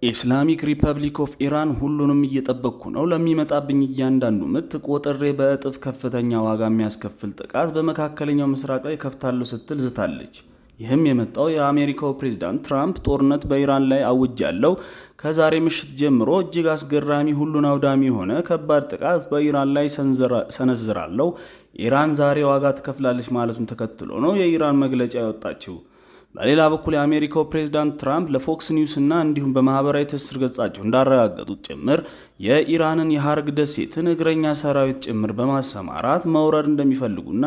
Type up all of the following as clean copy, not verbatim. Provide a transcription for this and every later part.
ኢስላሚክ ሪፐብሊክ ኦፍ ኢራን ሁሉንም እየጠበቅኩ ነው። ለሚመጣብኝ እያንዳንዱ ምት ቆጥሬ በእጥፍ ከፍተኛ ዋጋ የሚያስከፍል ጥቃት በመካከለኛው ምስራቅ ላይ ከፍታለሁ ስትል ዝታለች። ይህም የመጣው የአሜሪካው ፕሬዝዳንት ትራምፕ ጦርነት በኢራን ላይ አውጃለሁ፣ ከዛሬ ምሽት ጀምሮ እጅግ አስገራሚ ሁሉን አውዳሚ የሆነ ከባድ ጥቃት በኢራን ላይ ሰነዝራለሁ፣ ኢራን ዛሬ ዋጋ ትከፍላለች ማለቱን ተከትሎ ነው የኢራን መግለጫ ያወጣችው። በሌላ በኩል የአሜሪካው ፕሬዝዳንት ትራምፕ ለፎክስ ኒውስ እና እንዲሁም በማህበራዊ ትስስር ገጻቸው እንዳረጋገጡት ጭምር የኢራንን የሀርግ ደሴትን እግረኛ ሰራዊት ጭምር በማሰማራት መውረድ እንደሚፈልጉና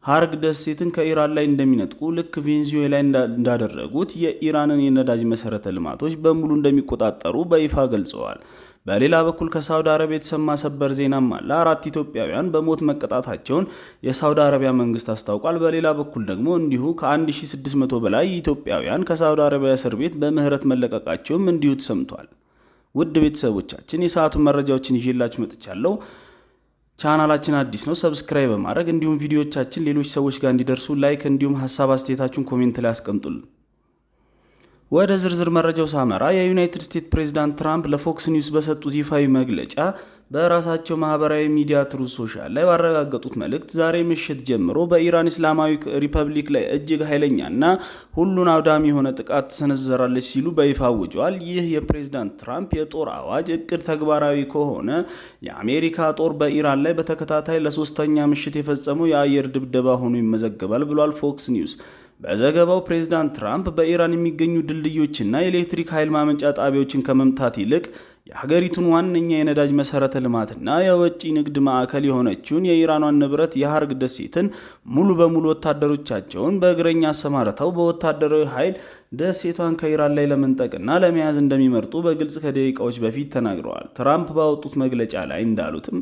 ሀርግ ደሴትን ከኢራን ላይ እንደሚነጥቁ ልክ ቬንዙዌላ እንዳደረጉት የኢራንን የነዳጅ መሰረተ ልማቶች በሙሉ እንደሚቆጣጠሩ በይፋ ገልጸዋል። በሌላ በኩል ከሳውዲ አረቢያ የተሰማ ሰበር ዜናም አለ። 4 ኢትዮጵያውያን በሞት መቀጣታቸውን የሳውዲ አረቢያ መንግስት አስታውቋል። በሌላ በኩል ደግሞ እንዲሁ ከ1600 በላይ ኢትዮጵያውያን ከሳውዲ አረቢያ እስር ቤት በምህረት መለቀቃቸውም እንዲሁ ተሰምቷል። ውድ ቤተሰቦቻችን የሰዓቱን መረጃዎችን ይዤላችሁ መጥቻለሁ። ቻናላችን አዲስ ነው፣ ሰብስክራይብ በማድረግ እንዲሁም ቪዲዮዎቻችን ሌሎች ሰዎች ጋር እንዲደርሱ ላይክ እንዲሁም ሀሳብ አስተያየታችሁን ኮሜንት ላይ አስቀምጡልን። ወደ ዝርዝር መረጃው ሳመራ የዩናይትድ ስቴትስ ፕሬዝዳንት ትራምፕ ለፎክስ ኒውስ በሰጡት ይፋዊ መግለጫ በራሳቸው ማህበራዊ ሚዲያ ትሩዝ ሶሻል ላይ ባረጋገጡት መልእክት ዛሬ ምሽት ጀምሮ በኢራን እስላማዊ ሪፐብሊክ ላይ እጅግ ኃይለኛና ሁሉን አውዳሚ የሆነ ጥቃት ትሰነዘራለች ሲሉ በይፋ አውጀዋል። ይህ የፕሬዝዳንት ትራምፕ የጦር አዋጅ እቅድ ተግባራዊ ከሆነ የአሜሪካ ጦር በኢራን ላይ በተከታታይ ለሶስተኛ ምሽት የፈጸመው የአየር ድብደባ ሆኖ ይመዘገባል ብሏል ፎክስ ኒውስ። በዘገባው ፕሬዝዳንት ትራምፕ በኢራን የሚገኙ ድልድዮችና የኤሌክትሪክ ኃይል ማመንጫ ጣቢያዎችን ከመምታት ይልቅ የሀገሪቱን ዋነኛ የነዳጅ መሰረተ ልማትና የወጪ ንግድ ማዕከል የሆነችውን የኢራኗን ንብረት የሀርግ ደሴትን ሙሉ በሙሉ ወታደሮቻቸውን በእግረኛ አሰማርተው በወታደራዊ ኃይል ደሴቷን ከኢራን ላይ ለመንጠቅና ለመያዝ እንደሚመርጡ በግልጽ ከደቂቃዎች በፊት ተናግረዋል። ትራምፕ ባወጡት መግለጫ ላይ እንዳሉትም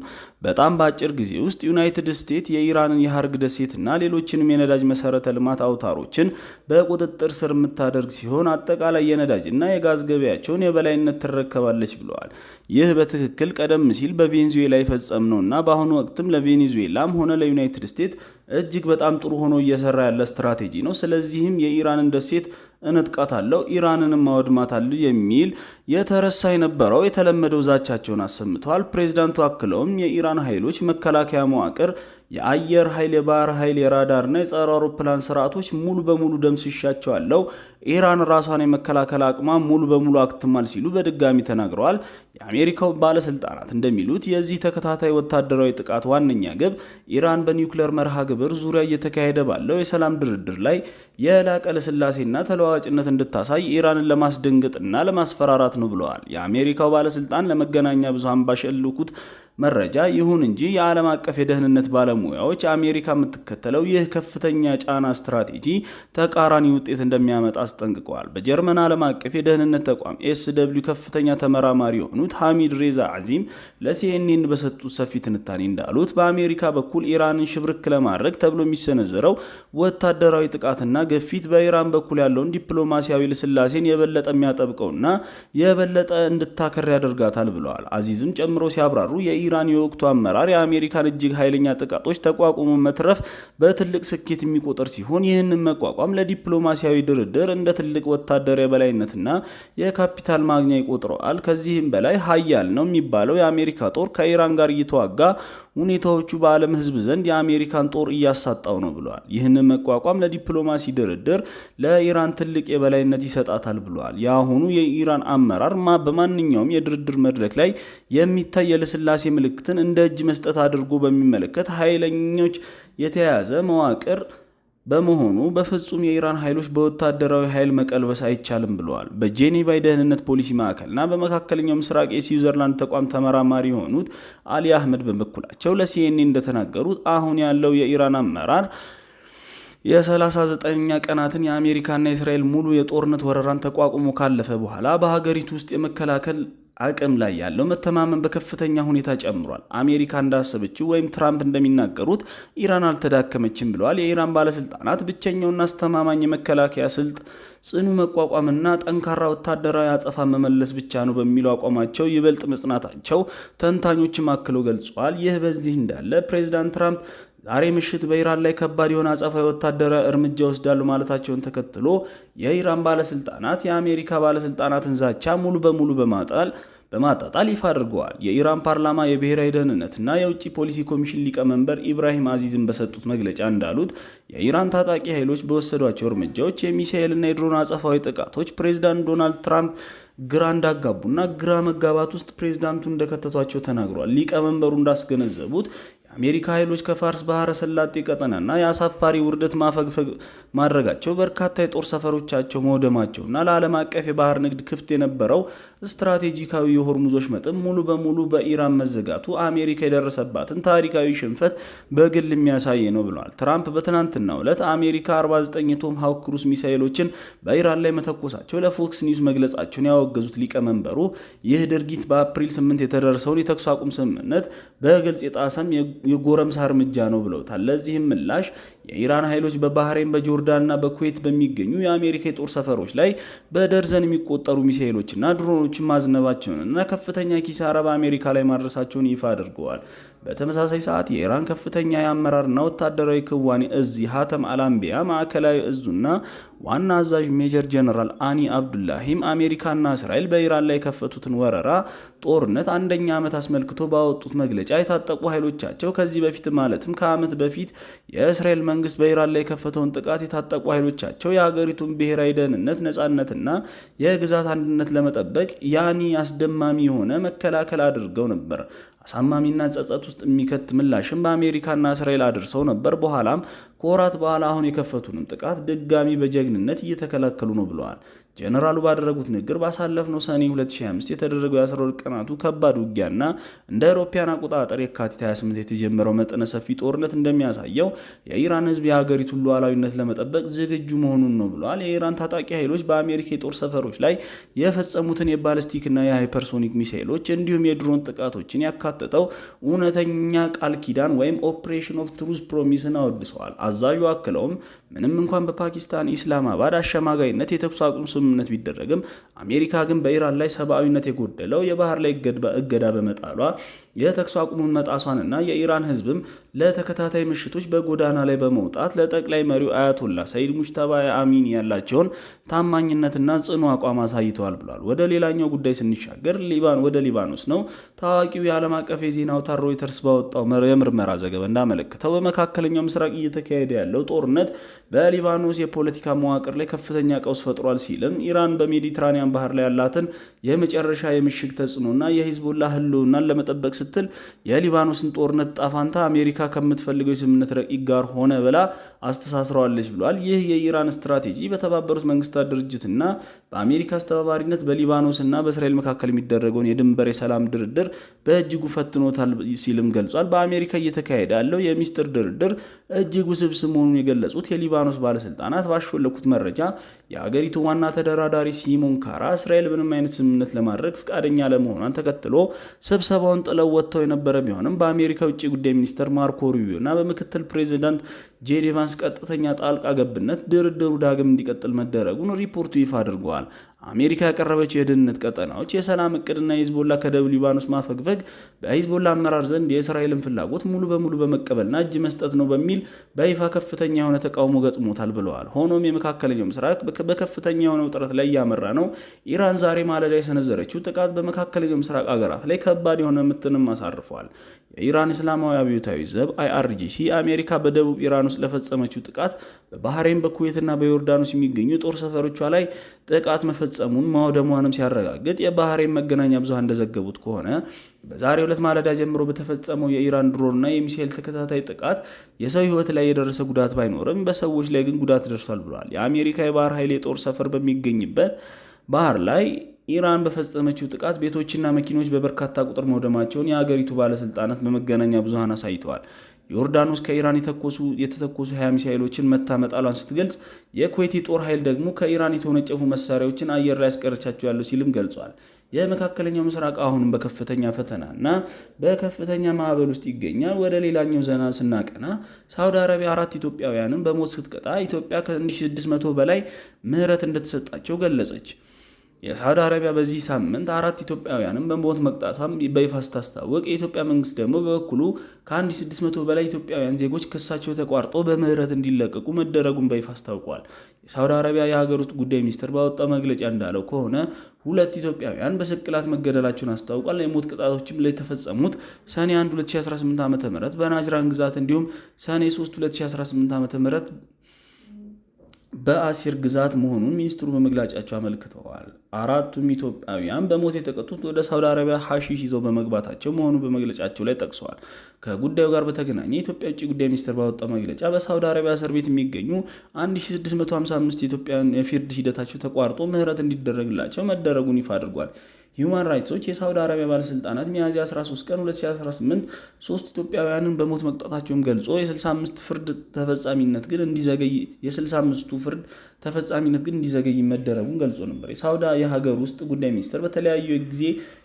በጣም በአጭር ጊዜ ውስጥ ዩናይትድ ስቴትስ የኢራንን የሀርግ ደሴትና ሌሎችንም የነዳጅ መሰረተ ልማት አውታሮችን በቁጥጥር ስር የምታደርግ ሲሆን አጠቃላይ የነዳጅና የጋዝ ገበያቸውን የበላይነት ትረከባለች ብለዋል። ይህ በትክክል ቀደም ሲል በቬንዙዌላ የፈጸምነውና በአሁኑ ወቅትም ለቬኔዙዌላም ሆነ ለዩናይትድ ስቴትስ እጅግ በጣም ጥሩ ሆኖ እየሰራ ያለ ስትራቴጂ ነው። ስለዚህም የኢራንን ደሴት እንጥቃታለሁ፣ ኢራንንም ማወድማታለሁ የሚል የተረሳ የነበረው የተለመደው ዛቻቸውን አሰምተዋል። ፕሬዝዳንቱ አክለውም የኢራን ኃይሎች መከላከያ መዋቅር፣ የአየር ኃይል፣ የባህር ኃይል፣ የራዳርና የጸረ አውሮፕላን ስርዓቶች ሙሉ በሙሉ ደምስሻቸዋለሁ፣ ኢራን ራሷን የመከላከል አቅሟ ሙሉ በሙሉ አክትሟል ሲሉ በድጋሚ ተናግረዋል። የአሜሪካው ባለስልጣናት እንደሚሉት የዚህ ተከታታይ ወታደራዊ ጥቃት ዋነኛ ግብ ኢራን በኒውክሌር መርሃ ግብር ዙሪያ እየተካሄደ ባለው የሰላም ድርድር ላይ የላቀ ለስላሴና ተለዋዋጭነት እንድታሳይ ኢራንን ለማስደንገጥና ለማስፈራራት ነው ብለዋል። የአሜሪካው ባለስልጣን ለመገናኛ ብዙሃን ባሸለኩት መረጃ ይሁን እንጂ የዓለም አቀፍ የደህንነት ባለሙያዎች አሜሪካ የምትከተለው ይህ ከፍተኛ ጫና ስትራቴጂ ተቃራኒ ውጤት እንደሚያመጣ አስጠንቅቀዋል። በጀርመን ዓለም አቀፍ የደህንነት ተቋም ኤስደብሊው ከፍተኛ ተመራማሪ የሆኑት ሐሚድ ሬዛ አዚም ለሲኤንኤን በሰጡት ሰፊ ትንታኔ እንዳሉት በአሜሪካ በኩል ኢራንን ሽብርክ ለማድረግ ተብሎ የሚሰነዘረው ወታደራዊ ጥቃትና ግፊት በኢራን በኩል ያለውን ዲፕሎማሲያዊ ልስላሴን የበለጠ የሚያጠብቀውና የበለጠ እንድታከር ያደርጋታል ብለዋል። አዚዝም ጨምሮ ሲያብራሩ የኢራን የወቅቱ አመራር የአሜሪካን እጅግ ኃይለኛ ጥቃቶች ተቋቁሞ መትረፍ በትልቅ ስኬት የሚቆጠር ሲሆን ይህንን መቋቋም ለዲፕሎማሲያዊ ድርድር እንደ ትልቅ ወታደራዊ የበላይነትና የካፒታል ማግኛ ይቆጥረዋል። ከዚህም በላይ ሀያል ነው የሚባለው የአሜሪካ ጦር ከኢራን ጋር እየተዋጋ ሁኔታዎቹ በዓለም ሕዝብ ዘንድ የአሜሪካን ጦር እያሳጣው ነው ብለዋል። ይህንን መቋቋም ለዲፕሎማሲ ድርድር ለኢራን ትልቅ የበላይነት ይሰጣታል ብለዋል። የአሁኑ የኢራን አመራር በማንኛውም የድርድር መድረክ ላይ የሚታይ የልስላሴ ምልክትን እንደ እጅ መስጠት አድርጎ በሚመለከት ኃይለኞች የተያያዘ መዋቅር በመሆኑ በፍጹም የኢራን ኃይሎች በወታደራዊ ኃይል መቀልበስ አይቻልም ብለዋል። በጄኔቫ የደህንነት ፖሊሲ ማዕከልና በመካከለኛው ምስራቅ የስዊዘርላንድ ተቋም ተመራማሪ የሆኑት አሊ አህመድ በበኩላቸው ለሲኤንኤን እንደተናገሩት አሁን ያለው የኢራን አመራር የ39ኛ ቀናትን የአሜሪካና የእስራኤል ሙሉ የጦርነት ወረራን ተቋቁሞ ካለፈ በኋላ በሀገሪቱ ውስጥ የመከላከል አቅም ላይ ያለው መተማመን በከፍተኛ ሁኔታ ጨምሯል። አሜሪካ እንዳሰበችው ወይም ትራምፕ እንደሚናገሩት ኢራን አልተዳከመችም ብለዋል። የኢራን ባለስልጣናት ብቸኛውና አስተማማኝ የመከላከያ ስልት ጽኑ መቋቋምና ጠንካራ ወታደራዊ አጸፋ መመለስ ብቻ ነው በሚለው አቋማቸው ይበልጥ መጽናታቸው ተንታኞችም አክለው ገልጸዋል። ይህ በዚህ እንዳለ ፕሬዝዳንት ትራምፕ ዛሬ ምሽት በኢራን ላይ ከባድ የሆነ አጸፋዊ ወታደራዊ እርምጃ ይወስዳሉ ማለታቸውን ተከትሎ የኢራን ባለስልጣናት የአሜሪካ ባለስልጣናትን ዛቻ ሙሉ በሙሉ በማጣጣል ይፋ አድርገዋል። የኢራን ፓርላማ የብሔራዊ ደህንነትና የውጭ ፖሊሲ ኮሚሽን ሊቀመንበር ኢብራሂም አዚዝን በሰጡት መግለጫ እንዳሉት የኢራን ታጣቂ ኃይሎች በወሰዷቸው እርምጃዎች የሚሳኤልና የድሮን አጸፋዊ ጥቃቶች ፕሬዚዳንት ዶናልድ ትራምፕ ግራ እንዳጋቡና ግራ መጋባት ውስጥ ፕሬዚዳንቱ እንደከተቷቸው ተናግሯል። ሊቀመንበሩ እንዳስገነዘቡት የአሜሪካ ኃይሎች ከፋርስ ባህረ ሰላጤ ቀጠናና የአሳፋሪ ውርደት ማፈግፈግ ማድረጋቸው በርካታ የጦር ሰፈሮቻቸው መውደማቸውና ለዓለም አቀፍ የባህር ንግድ ክፍት የነበረው ስትራቴጂካዊ የሆርሙዞች መጥም ሙሉ በሙሉ በኢራን መዘጋቱ አሜሪካ የደረሰባትን ታሪካዊ ሽንፈት በግል የሚያሳይ ነው ብለዋል። ትራምፕ በትናንትናው ዕለት አሜሪካ 49 የቶም ሃውክ ክሩዝ ሚሳኤሎችን በኢራን ላይ መተኮሳቸው ለፎክስ ኒውስ መግለጻቸውን ያወገዙት ሊቀመንበሩ ይህ ድርጊት በአፕሪል 8 የተደረሰውን የተኩስ አቁም ስምምነት በግልጽ የጣሰም የጎረምሳ እርምጃ ነው ብለውታል። ለዚህም ምላሽ የኢራን ኃይሎች በባህሬን በጆርዳንና በኩዌት በሚገኙ የአሜሪካ የጦር ሰፈሮች ላይ በደርዘን የሚቆጠሩ ሚሳኤሎችና ድሮኖችን ማዝነባቸውንና ከፍተኛ ኪሳራ በአሜሪካ ላይ ማድረሳቸውን ይፋ አድርገዋል። በተመሳሳይ ሰዓት የኢራን ከፍተኛ የአመራርና ወታደራዊ ክዋኔ እዝ ሀተም አልአንቢያ ማዕከላዊ እዙና ዋና አዛዥ ሜጀር ጀነራል አኒ አብዱላሂም አሜሪካና እስራኤል በኢራን ላይ የከፈቱትን ወረራ ጦርነት አንደኛ ዓመት አስመልክቶ ባወጡት መግለጫ የታጠቁ ኃይሎቻቸው ከዚህ በፊት ማለትም ከዓመት በፊት የእስራኤል መንግስት በኢራን ላይ የከፈተውን ጥቃት የታጠቁ ኃይሎቻቸው የሀገሪቱን ብሔራዊ ደህንነት፣ ነጻነትና የግዛት አንድነት ለመጠበቅ ያኒ አስደማሚ የሆነ መከላከል አድርገው ነበር። አሳማሚና ጸጸት ውስጥ የሚከት ምላሽም በአሜሪካና እስራኤል አድርሰው ነበር። በኋላም ከወራት በኋላ አሁን የከፈቱንም ጥቃት ድጋሚ በጀግንነት እየተከላከሉ ነው ብለዋል። ጀነራሉ ባደረጉት ንግግር ባሳለፍነው ሰኔ 2025 የተደረገው የ12 ቀናቱ ከባድ ውጊያና እንደ አውሮፓውያን አቆጣጠር የካቲት 28 የተጀመረው መጠነ ሰፊ ጦርነት እንደሚያሳየው የኢራን ሕዝብ የሀገሪቱን ሉዓላዊነት ለመጠበቅ ዝግጁ መሆኑን ነው ብለዋል። የኢራን ታጣቂ ኃይሎች በአሜሪካ የጦር ሰፈሮች ላይ የፈጸሙትን የባለስቲክና የሃይፐርሶኒክ ሚሳኤሎች እንዲሁም የድሮን ጥቃቶችን ያካተተው እውነተኛ ቃል ኪዳን ወይም ኦፕሬሽን ኦፍ ትሩዝ ፕሮሚስን አወድሰዋል። አዛዡ አክለውም ምንም እንኳን በፓኪስታን ኢስላማባድ አሸማጋይነት የተኩስ አቁም ስምምነት ቢደረግም አሜሪካ ግን በኢራን ላይ ሰብአዊነት የጎደለው የባህር ላይ እገዳ በመጣሏ የተኩስ አቁሙን መጣሷንና የኢራን ህዝብም ለተከታታይ ምሽቶች በጎዳና ላይ በመውጣት ለጠቅላይ መሪው አያቶላ ሰይድ ሙጅተባ አሚኒ ያላቸውን ታማኝነትና ጽኑ አቋም አሳይተዋል ብሏል። ወደ ሌላኛው ጉዳይ ስንሻገር ወደ ሊባኖስ ነው። ታዋቂው የዓለም አቀፍ የዜና አውታር ሮይተርስ ባወጣው የምርመራ ዘገባ እንዳመለከተው በመካከለኛው ምስራቅ እየተካሄደ ያለው ጦርነት በሊባኖስ የፖለቲካ መዋቅር ላይ ከፍተኛ ቀውስ ፈጥሯል ሲልም ኢራን በሜዲትራኒያን ባህር ላይ ያላትን የመጨረሻ የምሽግ ተጽዕኖና የሂዝቦላ ህልውናን ለመጠበቅ ስትል የሊባኖስን ጦርነት ጣፋንታ አሜሪካ ከምትፈልገው የስምምነት ረቂቅ ጋር ሆነ ብላ አስተሳስረዋለች ብሏል። ይህ የኢራን ስትራቴጂ በተባበሩት መንግስታት ድርጅትና በአሜሪካ አስተባባሪነት በሊባኖስና በእስራኤል መካከል የሚደረገውን የድንበር የሰላም ድርድር በእጅጉ ፈትኖታል ሲልም ገልጿል። በአሜሪካ እየተካሄደ ያለው የሚስጥር ድርድር እጅግ ውስብስብ መሆኑን የገለጹት የሊባኖስ ባለስልጣናት ባሾለኩት መረጃ የሀገሪቱ ዋና ተደራዳሪ ሲሞን ካራ እስራኤል ምንም አይነት ስምምነት ለማድረግ ፈቃደኛ ለመሆኗን ተከትሎ ስብሰባውን ጥለው ወጥተው የነበረ ቢሆንም በአሜሪካ ውጭ ጉዳይ ሚኒስትር ማርኮ ሩቢዮ እና በምክትል ፕሬዚዳንት ጄዲ ቫንስ ቀጥተኛ ጣልቃ ገብነት ድርድሩ ዳግም እንዲቀጥል መደረጉን ሪፖርቱ ይፋ አድርገዋል። አሜሪካ ያቀረበችው የደህንነት ቀጠናዎች የሰላም እቅድና የሂዝቦላ ከደቡብ ሊባኖስ ማፈግፈግ በሂዝቦላ አመራር ዘንድ የእስራኤልን ፍላጎት ሙሉ በሙሉ በመቀበልና እጅ መስጠት ነው በሚል በይፋ ከፍተኛ የሆነ ተቃውሞ ገጥሞታል ብለዋል። ሆኖም የመካከለኛው ምስራቅ በከፍተኛ የሆነ ውጥረት ላይ እያመራ ነው። ኢራን ዛሬ ማለዳ የሰነዘረችው ጥቃት በመካከለኛው ምስራቅ አገራት ላይ ከባድ የሆነ ምትንም አሳርፏል። የኢራን እስላማዊ አብዮታዊ ዘብ IRGC አሜሪካ በደቡብ ኢራን ውስጥ ለፈጸመችው ጥቃት በባህሬን በኩዌትና በዮርዳኖስ የሚገኙ የጦር ሰፈሮቿ ላይ ጥቃት መፈጸሙን ማውደሟንም ሲያረጋግጥ የባህሬን መገናኛ ብዙሃን እንደዘገቡት ከሆነ በዛሬው ዕለት ማለዳ ጀምሮ በተፈጸመው የኢራን ድሮንና የሚሳኤል ተከታታይ ጥቃት የሰው ሕይወት ላይ የደረሰ ጉዳት ባይኖርም በሰዎች ላይ ግን ጉዳት ደርሷል ብለዋል። የአሜሪካ የባህር ኃይል የጦር ሰፈር በሚገኝበት ባህር ላይ ኢራን በፈጸመችው ጥቃት ቤቶችና መኪኖች በበርካታ ቁጥር መውደማቸውን የሀገሪቱ ባለስልጣናት በመገናኛ ብዙሃን አሳይተዋል። ዮርዳኖስ ከኢራን የተተኮሱ 20 ሚሳኤሎችን መታ መጣሏን ስትገልጽ፣ የኩዌት ጦር ኃይል ደግሞ ከኢራን የተወነጨፉ መሳሪያዎችን አየር ላይ ያስቀረቻቸው ያለው ሲልም ገልጿል። የመካከለኛው ምስራቅ አሁንም በከፍተኛ ፈተናና በከፍተኛ ማዕበል ውስጥ ይገኛል። ወደ ሌላኛው ዜና ስናቀና ሳውዲ አረቢያ 4 ኢትዮጵያውያንን በሞት ስትቀጣ ኢትዮጵያ ከ1600 በላይ ምህረት እንደተሰጣቸው ገለጸች። የሳውዲ አረቢያ በዚህ ሳምንት 4 ኢትዮጵያውያንን በሞት መቅጣቷን በይፋ ስታስታውቅ የኢትዮጵያ መንግስት ደግሞ በበኩሉ ከ1600 በላይ ኢትዮጵያውያን ዜጎች ክሳቸው ተቋርጦ በምህረት እንዲለቀቁ መደረጉን በይፋ አስታውቋል። የሳውዲ አረቢያ የሀገር ውስጥ ጉዳይ ሚኒስቴር ባወጣው መግለጫ እንዳለው ከሆነ 2 ኢትዮጵያውያን በስቅላት መገደላቸውን አስታውቋል። የሞት ቅጣቶችም የተፈጸሙት ሰኔ 1 2018 ዓ.ም በናጅራን ግዛት እንዲሁም ሰኔ 3 2018 ዓ.ም በአሲር ግዛት መሆኑን ሚኒስትሩ በመግለጫቸው አመልክተዋል። 4ቱም ኢትዮጵያውያን በሞት የተቀጡት ወደ ሳውዲ አረቢያ ሐሺሽ ይዘው በመግባታቸው መሆኑን በመግለጫቸው ላይ ጠቅሰዋል። ከጉዳዩ ጋር በተገናኘ የኢትዮጵያ ውጭ ጉዳይ ሚኒስቴር ባወጣው መግለጫ በሳውዲ አረቢያ እስር ቤት የሚገኙ 1655 ኢትዮጵያውያን የፍርድ ሂደታቸው ተቋርጦ ምህረት እንዲደረግላቸው መደረጉን ይፋ አድርጓል። ሂውማን ራይትስ ዎች የሳውዲ አረቢያ ባለስልጣናት ሚያዝያ 13 ቀን 2018 3 ኢትዮጵያውያንን በሞት መቅጣታቸውን ገልጾ የ65ቱ ፍርድ ተፈጻሚነት ግን እንዲዘገይ መደረጉን ገልጾ ነበር። የሳውዲ የሀገር ውስጥ ጉዳይ ሚኒስቴር በተለያዩ ጊዜ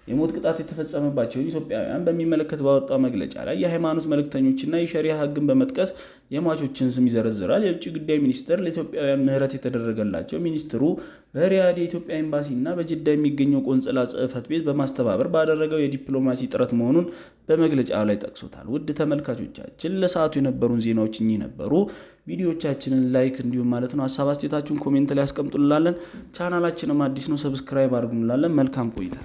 የሞት ቅጣት የተፈጸመባቸውን ኢትዮጵያውያን በሚመለከት ባወጣው መግለጫ ላይ የሃይማኖት መልእክተኞችና የሸሪያ ሕግን በመጥቀስ የሟቾችን ስም ይዘረዝራል። የውጭ ጉዳይ ሚኒስቴር ለኢትዮጵያውያን ምህረት የተደረገላቸው ሚኒስትሩ በሪያድ የኢትዮጵያ ኤምባሲና በጅዳ የሚገኘው ቆንጽላ ጽሕፈት ቤት በማስተባበር ባደረገው የዲፕሎማሲ ጥረት መሆኑን በመግለጫው ላይ ጠቅሶታል። ውድ ተመልካቾቻችን ለሰዓቱ የነበሩን ዜናዎች እኚህ ነበሩ። ቪዲዮዎቻችንን ላይክ እንዲሁም ማለት ነው ሀሳብ አስተያየታችሁን ኮሜንት ላይ አስቀምጡልናለን። ቻናላችንም አዲስ ነው፣ ሰብስክራይብ አድርጉ እንላለን። መልካም ቆይታ